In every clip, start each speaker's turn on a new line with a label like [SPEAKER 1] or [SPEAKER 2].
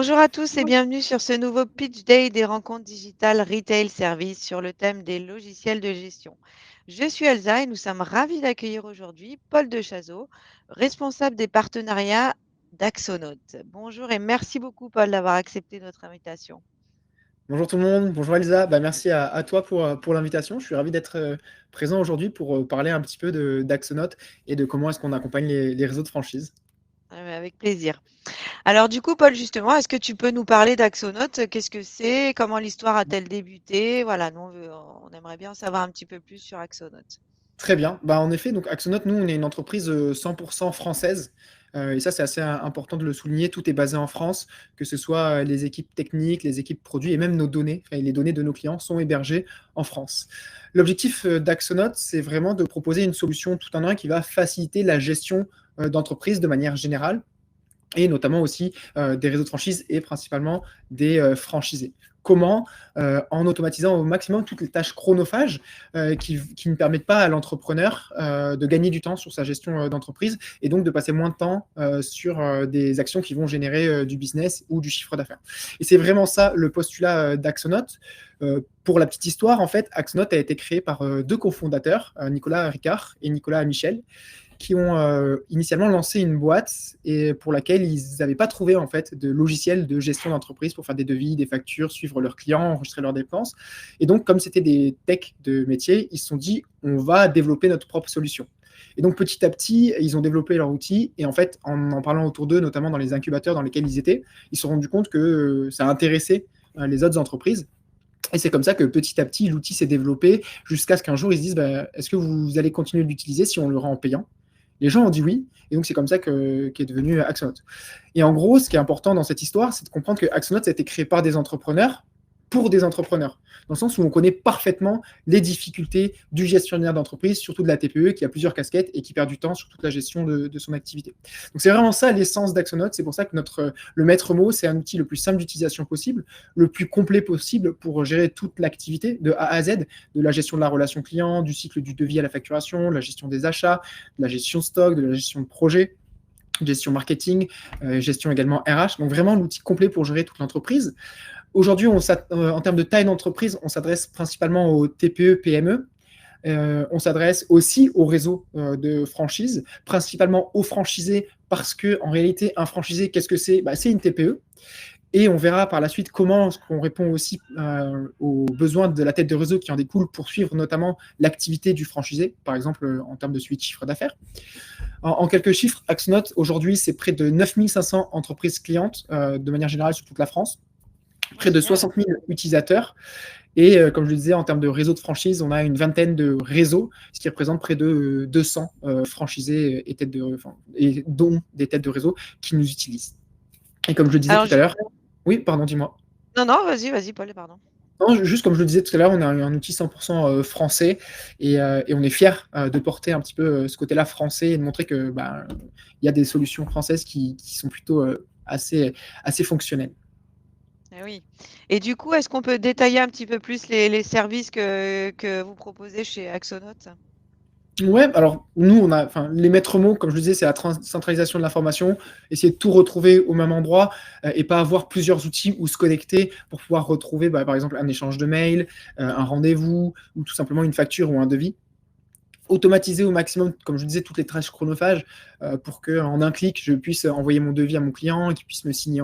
[SPEAKER 1] Bonjour à tous et bienvenue sur ce nouveau Pitch Day des rencontres digitales Retail Service sur le thème des logiciels de gestion. Je suis Elsa et nous sommes ravis d'accueillir aujourd'hui Paul Dechazot, responsable des partenariats d'Axonote. Bonjour et merci beaucoup Paul d'avoir accepté notre invitation.
[SPEAKER 2] Bonjour tout le monde, bonjour Elsa. Merci à toi pour l'invitation. Je suis ravi d'être présent aujourd'hui pour parler un petit peu d'Axonote et de comment est-ce qu'on accompagne les réseaux de franchise.
[SPEAKER 1] Avec plaisir. Alors du coup Paul, justement, est-ce que tu peux nous parler d'Axonote? Qu'est-ce que c'est? Comment l'histoire a-t-elle débuté? Voilà, nous on aimerait bien en savoir un petit peu plus sur Axonote.
[SPEAKER 2] Très bien. En effet, donc Axonote, nous, on est une entreprise 100% française. Et ça, c'est assez important de le souligner. Tout est basé en France, que ce soit les équipes techniques, les équipes produits et même nos données, enfin, les données de nos clients sont hébergées en France. L'objectif d'Axonote, c'est vraiment de proposer une solution tout en un qui va faciliter la gestion d'entreprise de manière générale et notamment aussi des réseaux de franchise et principalement des franchisés. Comment? En automatisant au maximum toutes les tâches chronophages qui ne permettent pas à l'entrepreneur de gagner du temps sur sa gestion d'entreprise et donc de passer moins de temps sur des actions qui vont générer du business ou du chiffre d'affaires. Et c'est vraiment ça le postulat d'Axonote. Pour la petite histoire, en fait, Axonote a été créé par deux cofondateurs, Nicolas Ricard et Nicolas Michel, qui ont initialement lancé une boîte et pour laquelle ils n'avaient pas trouvé en fait de logiciel de gestion d'entreprise pour faire des devis, des factures, suivre leurs clients, enregistrer leurs dépenses. Et donc, comme c'était des techs de métier, ils se sont dit on va développer notre propre solution. Et donc, petit à petit, ils ont développé leur outil. Et en fait, en parlant autour d'eux, notamment dans les incubateurs dans lesquels ils étaient, ils se sont rendus compte que ça intéressait les autres entreprises. Et c'est comme ça que petit à petit, l'outil s'est développé jusqu'à ce qu'un jour, ils se disent est-ce que vous allez continuer de l'utiliser si on le rend en payant? Les gens ont dit oui, et donc c'est comme ça qu'est devenu Axonote. Et en gros, ce qui est important dans cette histoire, c'est de comprendre que Axonote a été créé par des entrepreneurs pour des entrepreneurs, dans le sens où on connaît parfaitement les difficultés du gestionnaire d'entreprise, surtout de la TPE, qui a plusieurs casquettes et qui perd du temps sur toute la gestion de son activité. Donc c'est vraiment ça l'essence d'Axonote, c'est pour ça que le maître mot, c'est un outil le plus simple d'utilisation possible, le plus complet possible pour gérer toute l'activité de A à Z, de la gestion de la relation client, du cycle du devis à la facturation, de la gestion des achats, de la gestion de stock, de la gestion de projet, gestion marketing, gestion également RH. Donc vraiment l'outil complet pour gérer toute l'entreprise. Aujourd'hui, en termes de taille d'entreprise, on s'adresse principalement aux TPE, PME. On s'adresse aussi au réseau de franchise, principalement aux franchisés, parce qu'en réalité, un franchisé, qu'est-ce que c'est? C'est une TPE. Et on verra par la suite comment on répond aussi aux besoins de la tête de réseau qui en découle pour suivre notamment l'activité du franchisé, par exemple en termes de suivi de chiffre d'affaires. En quelques chiffres, Axonote, aujourd'hui, c'est près de 9500 entreprises clientes de manière générale sur toute la France, près de 60 000 utilisateurs. Et comme je le disais, en termes de réseau de franchise, on a une vingtaine de réseaux, ce qui représente près de 200 franchisés et dont des têtes de réseau qui nous utilisent. Et comme je le disais
[SPEAKER 1] Alors,
[SPEAKER 2] tout à l'heure, oui, pardon, dis-moi.
[SPEAKER 1] non, vas-y, Paul, pardon.
[SPEAKER 2] Non, juste comme je le disais tout à l'heure, on a un outil 100% français et on est fiers de porter un petit peu ce côté-là français et de montrer que il y a des solutions françaises qui sont plutôt assez fonctionnelles.
[SPEAKER 1] Oui. Et du coup, est-ce qu'on peut détailler un petit peu plus les services que vous proposez chez Axonote?
[SPEAKER 2] Ouais, alors nous, les maîtres mots, comme je le disais, c'est la centralisation de l'information, essayer de tout retrouver au même endroit et pas avoir plusieurs outils où se connecter pour pouvoir retrouver, par exemple, un échange de mails, un rendez-vous ou tout simplement une facture ou un devis. Automatiser au maximum, comme je disais, toutes les tâches chronophages pour qu'en un clic, je puisse envoyer mon devis à mon client, qu'il puisse le signer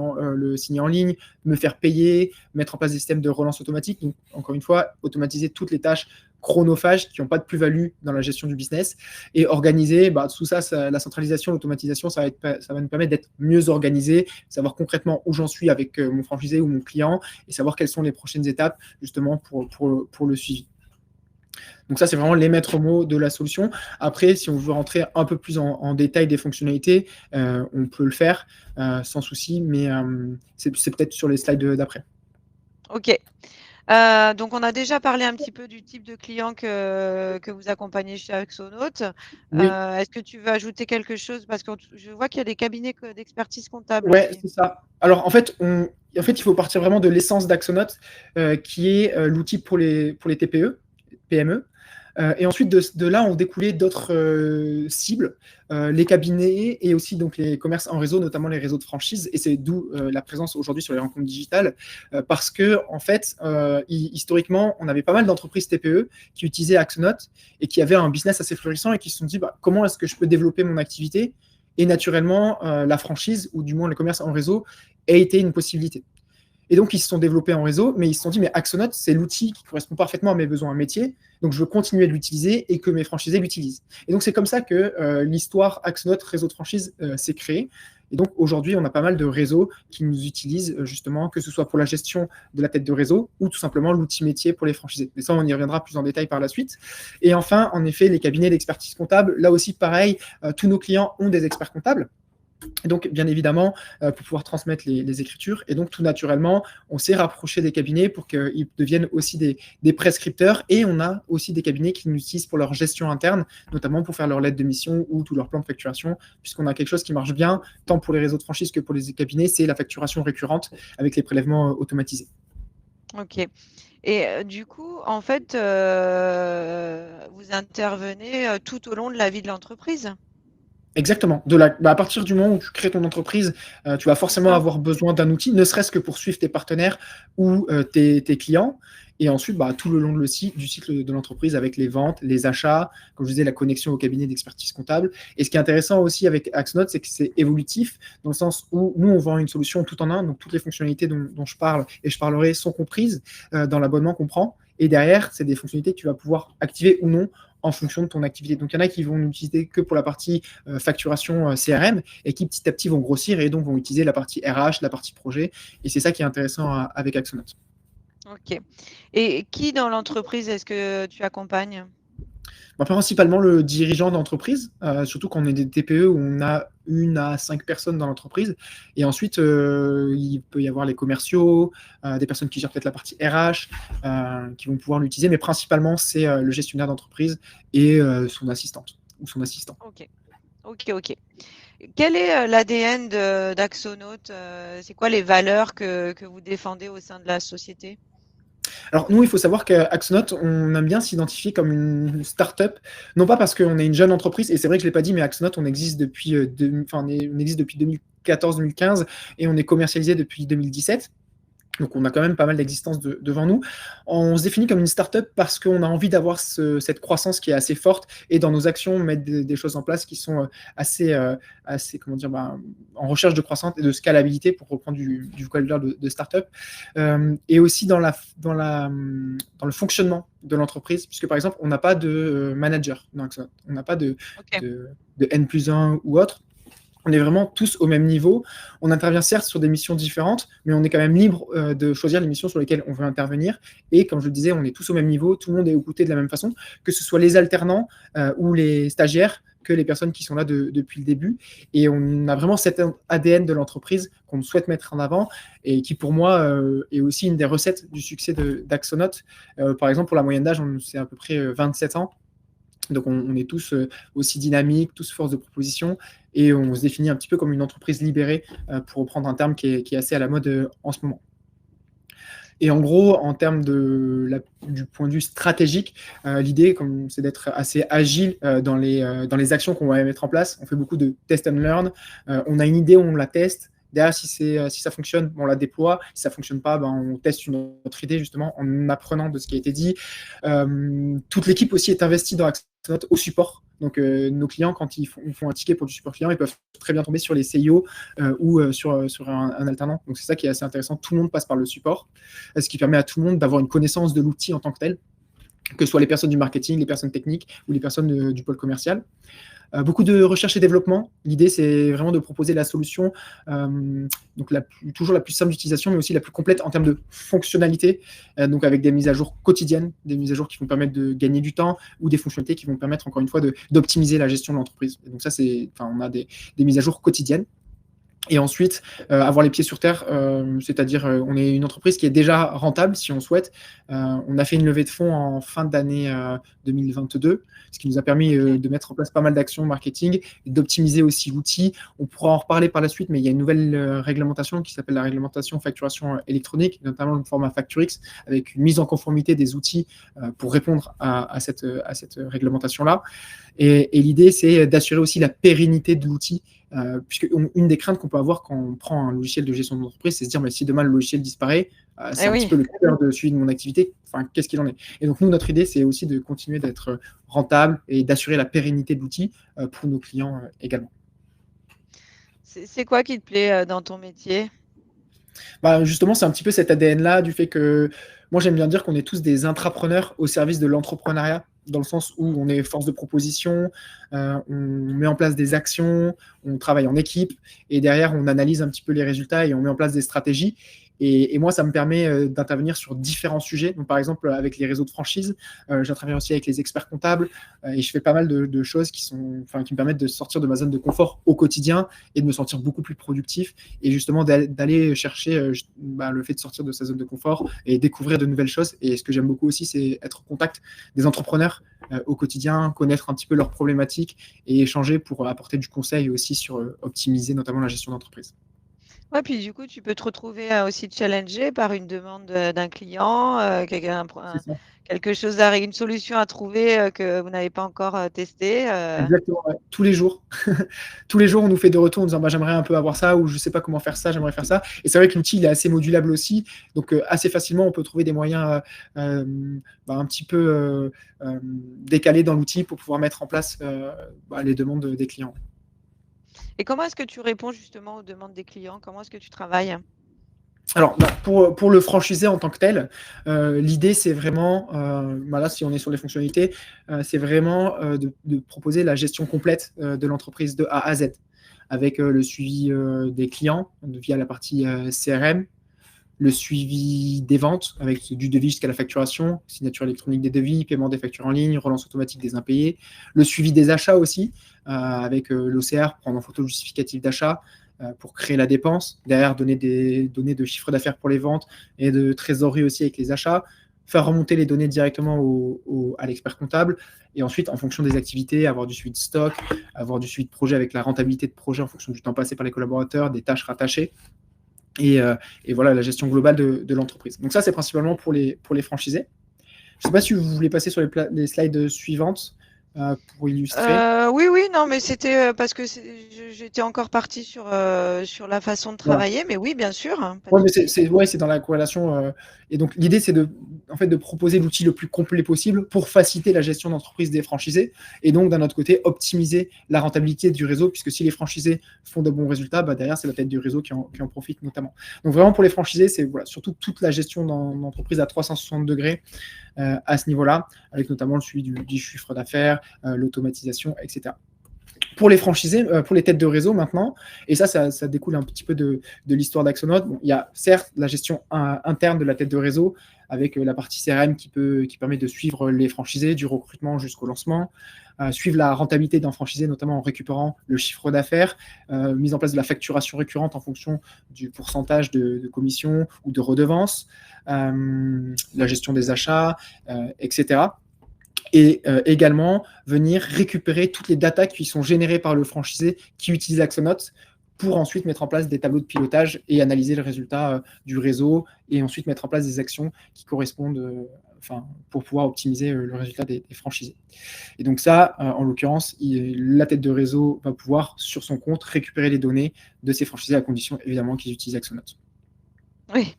[SPEAKER 2] en ligne, me faire payer, mettre en place des systèmes de relance automatique. Donc, encore une fois, automatiser toutes les tâches chronophages qui n'ont pas de plus-value dans la gestion du business et organiser tout ça, la centralisation, l'automatisation, ça va nous permettre d'être mieux organisé, savoir concrètement où j'en suis avec mon franchisé ou mon client et savoir quelles sont les prochaines étapes justement pour le suivi. Donc ça, c'est vraiment les maîtres mots de la solution. Après, si on veut rentrer un peu plus en détail des fonctionnalités, on peut le faire sans souci, mais c'est peut-être sur les slides d'après.
[SPEAKER 1] Ok. Donc, on a déjà parlé un petit peu du type de client que vous accompagnez chez Axonote.
[SPEAKER 2] Oui,
[SPEAKER 1] Est-ce que tu veux ajouter quelque chose? Parce que je vois qu'il y a des cabinets d'expertise comptable
[SPEAKER 2] ouais,
[SPEAKER 1] aussi.
[SPEAKER 2] c'est ça. Alors, en fait, il faut partir vraiment de l'essence d'Axonote, qui est l'outil pour les TPE, PME. Et ensuite, de là, ont découlé d'autres cibles, les cabinets et aussi donc les commerces en réseau, notamment les réseaux de franchise. Et c'est d'où la présence aujourd'hui sur les rencontres digitales, parce que en fait, historiquement, on avait pas mal d'entreprises TPE qui utilisaient Axonote et qui avaient un business assez florissant et qui se sont dit comment est-ce que je peux développer mon activité. Et naturellement, la franchise, ou du moins le commerce en réseau, a été une possibilité. Et donc, ils se sont développés en réseau, mais ils se sont dit, mais Axonote, c'est l'outil qui correspond parfaitement à mes besoins métiers, donc je veux continuer de l'utiliser et que mes franchisés l'utilisent. Et donc, c'est comme ça que l'histoire Axonote réseau de franchise s'est créée. Et donc, aujourd'hui, on a pas mal de réseaux qui nous utilisent justement, que ce soit pour la gestion de la tête de réseau ou tout simplement l'outil métier pour les franchisés. Mais ça, on y reviendra plus en détail par la suite. Et enfin, en effet, les cabinets d'expertise comptable, là aussi, pareil, tous nos clients ont des experts comptables. Et donc, bien évidemment, pour pouvoir transmettre les écritures. Et donc, tout naturellement, on s'est rapproché des cabinets pour qu'ils deviennent aussi des prescripteurs. Et on a aussi des cabinets qui nous utilisent pour leur gestion interne, notamment pour faire leur lettre de mission ou tout leur plan de facturation, puisqu'on a quelque chose qui marche bien, tant pour les réseaux de franchise que pour les cabinets, c'est la facturation récurrente avec les prélèvements automatisés.
[SPEAKER 1] Ok. Et du coup, en fait, vous intervenez tout au long de la vie de l'entreprise.
[SPEAKER 2] Exactement. À partir du moment où tu crées ton entreprise, tu vas
[SPEAKER 1] C'est
[SPEAKER 2] forcément
[SPEAKER 1] ça.
[SPEAKER 2] avoir besoin d'un outil, ne serait-ce que pour suivre tes partenaires ou tes clients. Et ensuite, tout le long du cycle de l'entreprise, avec les ventes, les achats, comme je disais, la connexion au cabinet d'expertise comptable. Et ce qui est intéressant aussi avec Axnote, c'est que c'est évolutif, dans le sens où nous, on vend une solution tout en un. Donc, toutes les fonctionnalités dont je parle et je parlerai sont comprises dans l'abonnement qu'on prend. Et derrière, c'est des fonctionnalités que tu vas pouvoir activer ou non en fonction de ton activité. Donc, il y en a qui vont l'utiliser que pour la partie facturation CRM et qui petit à petit vont grossir et donc vont utiliser la partie RH, la partie projet. Et c'est ça qui est intéressant avec Axonote.
[SPEAKER 1] Ok. Et qui dans l'entreprise est-ce que tu accompagnes?
[SPEAKER 2] Principalement le dirigeant d'entreprise, surtout quand on est des TPE où on a 1 à 5 personnes dans l'entreprise. Et ensuite, il peut y avoir les commerciaux, des personnes qui gèrent peut-être la partie RH, qui vont pouvoir l'utiliser. Mais principalement, c'est le gestionnaire d'entreprise et son assistante ou son assistant.
[SPEAKER 1] Ok. Ok, ok. Quel est l'ADN d'Axonote? C'est quoi les valeurs que vous défendez au sein de la société?
[SPEAKER 2] Alors nous, il faut savoir qu'à Axonote, on aime bien s'identifier comme une start-up, non pas parce qu'on est une jeune entreprise, et c'est vrai que je ne l'ai pas dit, mais Axonote, on existe depuis, on existe depuis 2014-2015 et on est commercialisé depuis 2017. Donc, on a quand même pas mal d'existence devant nous. On se définit comme une start-up parce qu'on a envie d'avoir cette croissance qui est assez forte et dans nos actions, mettre des choses en place qui sont assez comment dire, en recherche de croissance et de scalabilité, pour reprendre du vocabulaire de start-up. Et aussi dans le fonctionnement de l'entreprise, puisque par exemple, on n'a pas de manager. On n'a pas de N+1 ou autre. On est vraiment tous au même niveau. On intervient certes sur des missions différentes, mais on est quand même libre de choisir les missions sur lesquelles on veut intervenir. Et comme je le disais, on est tous au même niveau, tout le monde est écouté de la même façon, que ce soit les alternants ou les stagiaires, que les personnes qui sont là depuis le début. Et on a vraiment cet ADN de l'entreprise qu'on souhaite mettre en avant et qui, pour moi, est aussi une des recettes du succès d'Axonote. Par exemple, pour la moyenne d'âge, c'est à peu près 27 ans. Donc, on est tous aussi dynamiques, tous force de proposition, et on se définit un petit peu comme une entreprise libérée, pour reprendre un terme qui est assez à la mode en ce moment. Et en gros, en termes du point de vue stratégique, l'idée, c'est d'être assez agile dans les actions qu'on va mettre en place. On fait beaucoup de test and learn. On a une idée, on la teste. Derrière, si ça fonctionne, on la déploie. Si ça ne fonctionne pas, on teste une autre idée, justement, en apprenant de ce qui a été dit. Toute l'équipe aussi est investie dans Axonote au support. Donc, nos clients, quand ils font un ticket pour du support client, ils peuvent très bien tomber sur les CIO ou sur un alternant. Donc, c'est ça qui est assez intéressant. Tout le monde passe par le support, ce qui permet à tout le monde d'avoir une connaissance de l'outil en tant que tel, que ce soit les personnes du marketing, les personnes techniques ou les personnes du pôle commercial. Beaucoup de recherche et développement. L'idée, c'est vraiment de proposer la solution, donc toujours la plus simple d'utilisation, mais aussi la plus complète en termes de fonctionnalité, donc avec des mises à jour quotidiennes, des mises à jour qui vont permettre de gagner du temps, ou des fonctionnalités qui vont permettre, encore une fois, d'optimiser la gestion de l'entreprise. Et donc ça, on a des mises à jour quotidiennes. Et ensuite, avoir les pieds sur terre, c'est-à-dire, on est une entreprise qui est déjà rentable si on souhaite. On a fait une levée de fonds en fin d'année 2022, ce qui nous a permis
[SPEAKER 1] OK.
[SPEAKER 2] de mettre en place pas mal d'actions marketing et d'optimiser aussi l'outil. On pourra en reparler par la suite, mais il y a une nouvelle réglementation qui s'appelle la réglementation facturation électronique, notamment le format FactureX, avec une mise en conformité des outils pour répondre à cette réglementation-là. Et l'idée, c'est d'assurer aussi la pérennité de l'outil, puisque une des craintes qu'on peut avoir quand on prend un logiciel de gestion d'entreprise, c'est de se dire, mais si demain le logiciel disparaît, c'est
[SPEAKER 1] Eh
[SPEAKER 2] un petit
[SPEAKER 1] oui.
[SPEAKER 2] peu le cœur de suivi de mon activité. Enfin, qu'est-ce qu'il en est? Et donc, nous, notre idée, c'est aussi de continuer d'être rentable et d'assurer la pérennité de l'outil pour nos clients également.
[SPEAKER 1] C'est quoi qui te plaît, dans ton métier?
[SPEAKER 2] Bah, justement, c'est un petit peu cet ADN-là du fait que moi, j'aime bien dire qu'on est tous des intrapreneurs au service de l'entrepreneuriat, dans le sens où on est force de proposition, on met en place des actions, on travaille en équipe et derrière, on analyse un petit peu les résultats et on met en place des stratégies. Et moi, ça me permet d'intervenir sur différents sujets. Donc, par exemple, avec les réseaux de franchise, j'interviens aussi avec les experts comptables et je fais pas mal de choses qui me permettent de sortir de ma zone de confort au quotidien et de me sentir beaucoup plus productif et justement d'aller chercher le fait de sortir de sa zone de confort et découvrir de nouvelles choses. Et ce que j'aime beaucoup aussi, c'est être en contact des entrepreneurs au quotidien, connaître un petit peu leurs problématiques et échanger pour apporter du conseil aussi sur optimiser notamment la gestion d'entreprise.
[SPEAKER 1] Ouais, puis du coup, tu peux te retrouver, aussi challengé par une demande, d'un client, quelqu'un
[SPEAKER 2] C'est ça.
[SPEAKER 1] quelque chose à une solution à trouver, que vous n'avez pas encore, testée,
[SPEAKER 2] Exactement, ouais. Tous les jours. Tous les jours, on nous fait des retours en disant bah, j'aimerais un peu avoir ça ou je ne sais pas comment faire ça, j'aimerais faire ça. Et c'est vrai que l'outil il est assez modulable aussi. Donc, assez facilement, on peut trouver des moyens un petit peu décalés dans l'outil pour pouvoir mettre en place les demandes des clients.
[SPEAKER 1] et comment est-ce que tu réponds justement aux demandes des clients? Comment est-ce que tu travailles?
[SPEAKER 2] Alors, pour le franchisé en tant que tel, l'idée, c'est vraiment, là, si on est sur les fonctionnalités, c'est vraiment de proposer la gestion complète de l'entreprise de A à Z, avec le suivi des clients via la partie CRM, le suivi des ventes avec du devis jusqu'à la facturation, signature électronique des devis, paiement des factures en ligne, relance automatique des impayés, le suivi des achats aussi avec l'OCR, prendre en photo le justificatif d'achat pour créer la dépense, derrière donner des données de chiffre d'affaires pour les ventes et de trésorerie aussi avec les achats, faire remonter les données directement à l'expert comptable et ensuite, en fonction des activités, avoir du suivi de stock, avoir du suivi de projet avec la rentabilité de projet en fonction du temps passé par les collaborateurs, des tâches rattachées et voilà la gestion globale de l'entreprise. Donc ça, c'est principalement pour les franchisés. Je ne sais pas si vous voulez passer sur les slides suivantes pour illustrer.
[SPEAKER 1] Oui, oui, non, mais c'était, parce que j'étais encore partie sur la façon de
[SPEAKER 2] Voilà.
[SPEAKER 1] travailler, mais oui, bien sûr, hein, pas de
[SPEAKER 2] Ouais, mais
[SPEAKER 1] souci.
[SPEAKER 2] c'est dans la corrélation. Et donc, l'idée, c'est en fait, de proposer l'outil le plus complet possible pour faciliter la gestion d'entreprise des franchisés. Et donc, d'un autre côté, optimiser la rentabilité du réseau, puisque si les franchisés font de bons résultats, derrière, c'est la tête du réseau qui en profite notamment. Donc, vraiment, pour les franchisés, c'est surtout toute la gestion d'entreprise à 360 degrés à ce niveau-là, avec notamment le suivi du chiffre d'affaires, l'automatisation, etc. Pour les franchisés, pour les têtes de réseau maintenant, et ça découle un petit peu de l'histoire d'Axonote. Bon, il y a certes la gestion interne de la tête de réseau avec la partie CRM qui permet de suivre les franchisés du recrutement jusqu'au lancement, suivre la rentabilité d'un franchisé, notamment en récupérant le chiffre d'affaires, mise en place de la facturation récurrente en fonction du pourcentage de commission ou de redevance, la gestion des achats, etc. Et également venir récupérer toutes les datas qui sont générées par le franchisé qui utilise Axonote pour ensuite mettre en place des tableaux de pilotage et analyser le résultat du réseau et ensuite mettre en place des actions qui correspondent pour pouvoir optimiser le résultat des franchisés. Et donc ça, en l'occurrence, la tête de réseau va pouvoir, sur son compte, récupérer les données de ses franchisés à condition, évidemment, qu'ils utilisent Axonote.
[SPEAKER 1] Oui.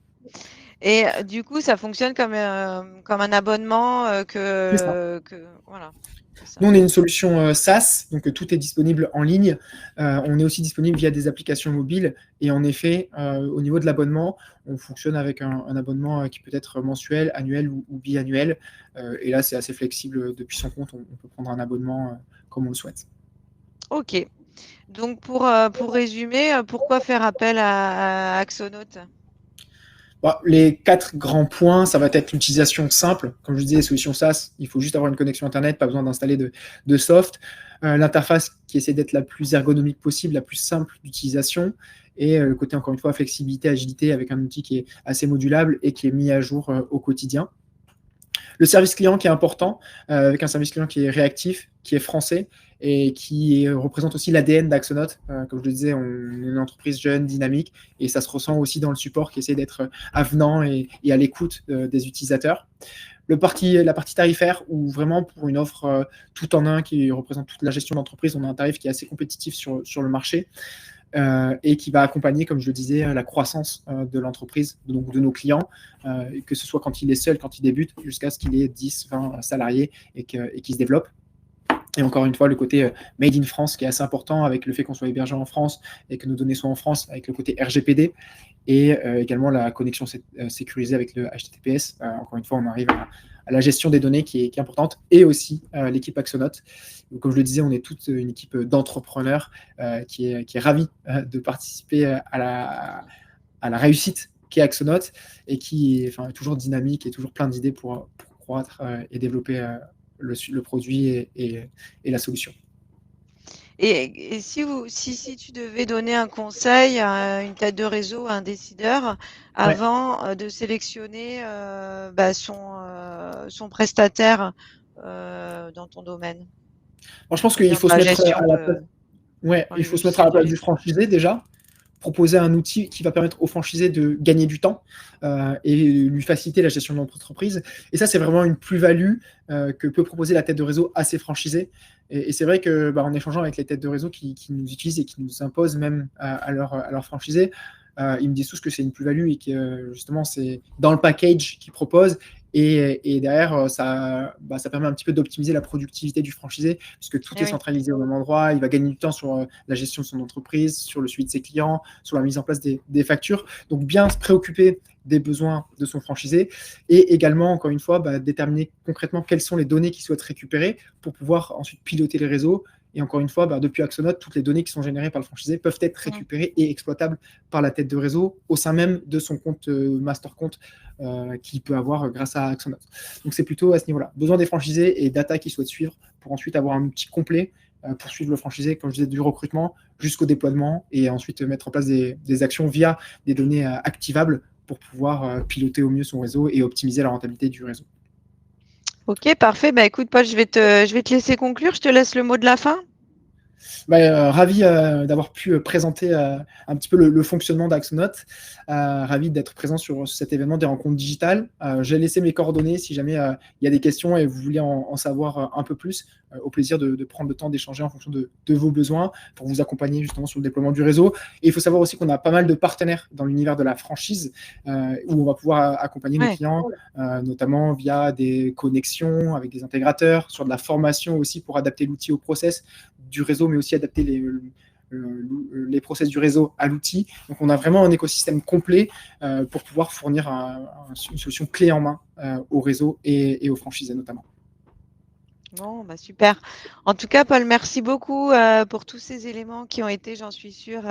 [SPEAKER 1] Et du coup, ça fonctionne comme un abonnement,
[SPEAKER 2] C'est ça.
[SPEAKER 1] voilà, c'est ça.
[SPEAKER 2] Nous, on est une solution SaaS, donc tout est disponible en ligne. On est aussi disponible via des applications mobiles. Et en effet, au niveau de l'abonnement, on fonctionne avec un abonnement qui peut être mensuel, annuel ou biannuel. Et là, c'est assez flexible. Depuis son compte, on peut prendre un abonnement comme on le souhaite.
[SPEAKER 1] OK. Donc pour résumer, pourquoi faire appel à Axonote?
[SPEAKER 2] Bah, les 4 grands points, ça va être l'utilisation simple. Comme je disais, les solutions SaaS, il faut juste avoir une connexion Internet, pas besoin d'installer de soft. L'interface qui essaie d'être la plus ergonomique possible, la plus simple d'utilisation. Et le côté, encore une fois, flexibilité, agilité, avec un outil qui est assez modulable et qui est mis à jour au quotidien. Le service client qui est important, avec un service client qui est réactif, qui est français et qui représente aussi l'ADN d'Axonote. Comme je le disais, on est une entreprise jeune, dynamique, et ça se ressent aussi dans le support qui essaie d'être avenant et à l'écoute des utilisateurs. La partie tarifaire, où vraiment pour une offre tout en un qui représente toute la gestion d'entreprise, on a un tarif qui est assez compétitif sur le marché. Et qui va accompagner, comme je le disais, la croissance de l'entreprise, donc de nos clients, que ce soit quand il est seul, quand il débute, jusqu'à ce qu'il ait 10, 20 salariés et qu'il se développe. Et encore une fois, le côté Made in France qui est assez important avec le fait qu'on soit hébergé en France et que nos données soient en France avec le côté RGPD et également la connexion sécurisée avec le HTTPS. Encore une fois, on arrive à la gestion des données qui est importante et aussi l'équipe Axonote. Donc, comme je le disais, on est toute une équipe d'entrepreneurs qui est ravie de participer à la réussite qu'est Axonote et qui est toujours dynamique et toujours plein d'idées pour croître et développer le produit et la solution.
[SPEAKER 1] Et si tu devais donner un conseil à une tête de réseau, à un décideur,
[SPEAKER 2] Ouais.
[SPEAKER 1] avant de sélectionner son prestataire dans ton domaine,
[SPEAKER 2] Alors, je pense qu'il
[SPEAKER 1] dans
[SPEAKER 2] faut se
[SPEAKER 1] la
[SPEAKER 2] mettre
[SPEAKER 1] gestion
[SPEAKER 2] à la place. Ouais,
[SPEAKER 1] dans
[SPEAKER 2] il
[SPEAKER 1] les
[SPEAKER 2] faut se mettre à
[SPEAKER 1] logiciels
[SPEAKER 2] la
[SPEAKER 1] de
[SPEAKER 2] place du
[SPEAKER 1] gestion.
[SPEAKER 2] franchisé déjà, proposer un outil qui va permettre au franchisé de gagner du temps et lui faciliter la gestion de l'entreprise. Et ça, c'est vraiment une plus-value que peut proposer la tête de réseau à ses franchisés. Et c'est vrai que en échangeant avec les têtes de réseau qui nous utilisent et qui nous imposent même à leurs franchisés, ils me disent tous que c'est une plus-value et que justement, c'est dans le package qu'ils proposent. Et derrière, ça permet un petit peu d'optimiser la productivité du franchisé, puisque tout
[SPEAKER 1] Eh
[SPEAKER 2] est
[SPEAKER 1] oui.
[SPEAKER 2] centralisé au même endroit. Il va gagner du temps sur la gestion de son entreprise, sur le suivi de ses clients, sur la mise en place des factures. Donc, bien se préoccuper des besoins de son franchisé et également, encore une fois, déterminer concrètement quelles sont les données qu'il souhaite récupérer pour pouvoir ensuite piloter les réseaux. Et encore une fois, depuis Axonote, toutes les données qui sont générées par le franchisé peuvent être récupérées et exploitables par la tête de réseau au sein même de son compte master compte qu'il peut avoir grâce à Axonote. Donc c'est plutôt à ce niveau-là. Besoin des franchisés et data qu'ils souhaitent suivre pour ensuite avoir un outil complet pour suivre le franchisé, comme je disais, du recrutement jusqu'au déploiement et ensuite mettre en place des actions via des données activables pour pouvoir piloter au mieux son réseau et optimiser la rentabilité du réseau.
[SPEAKER 1] Ok, parfait. Bah, écoute, Paul, je vais te laisser conclure. Je te laisse le mot de la fin.
[SPEAKER 2] Ravi d'avoir pu présenter un petit peu le fonctionnement d'Axonote. Ravi d'être présent sur cet événement des rencontres digitales. J'ai laissé mes coordonnées si jamais il y a des questions et vous voulez en savoir un peu plus. Au plaisir de prendre le temps d'échanger en fonction de vos besoins pour vous accompagner justement sur le déploiement du réseau. Et il faut savoir aussi qu'on a pas mal de partenaires dans l'univers de la franchise où on va pouvoir accompagner nos clients, notamment via des connexions avec des intégrateurs, sur de la formation aussi pour adapter l'outil au process du réseau, mais aussi adapter les process du réseau à l'outil. Donc, on a vraiment un écosystème complet pour pouvoir fournir une solution clé en main au réseau et aux franchisés notamment.
[SPEAKER 1] Bon, bah super. En tout cas, Paul, merci beaucoup pour tous ces éléments qui ont été, j'en suis sûre,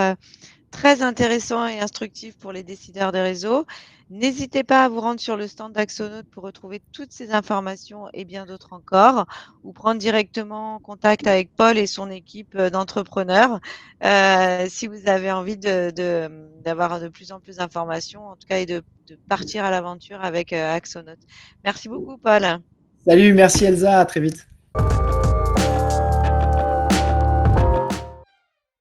[SPEAKER 1] très intéressants et instructifs pour les décideurs de réseau. N'hésitez pas à vous rendre sur le stand d'Axonote pour retrouver toutes ces informations et bien d'autres encore, ou prendre directement contact avec Paul et son équipe d'entrepreneurs si vous avez envie d'avoir de plus en plus d'informations, en tout cas, et de partir à l'aventure avec Axonote. Merci beaucoup, Paul.
[SPEAKER 2] Salut, merci Elsa, à très vite.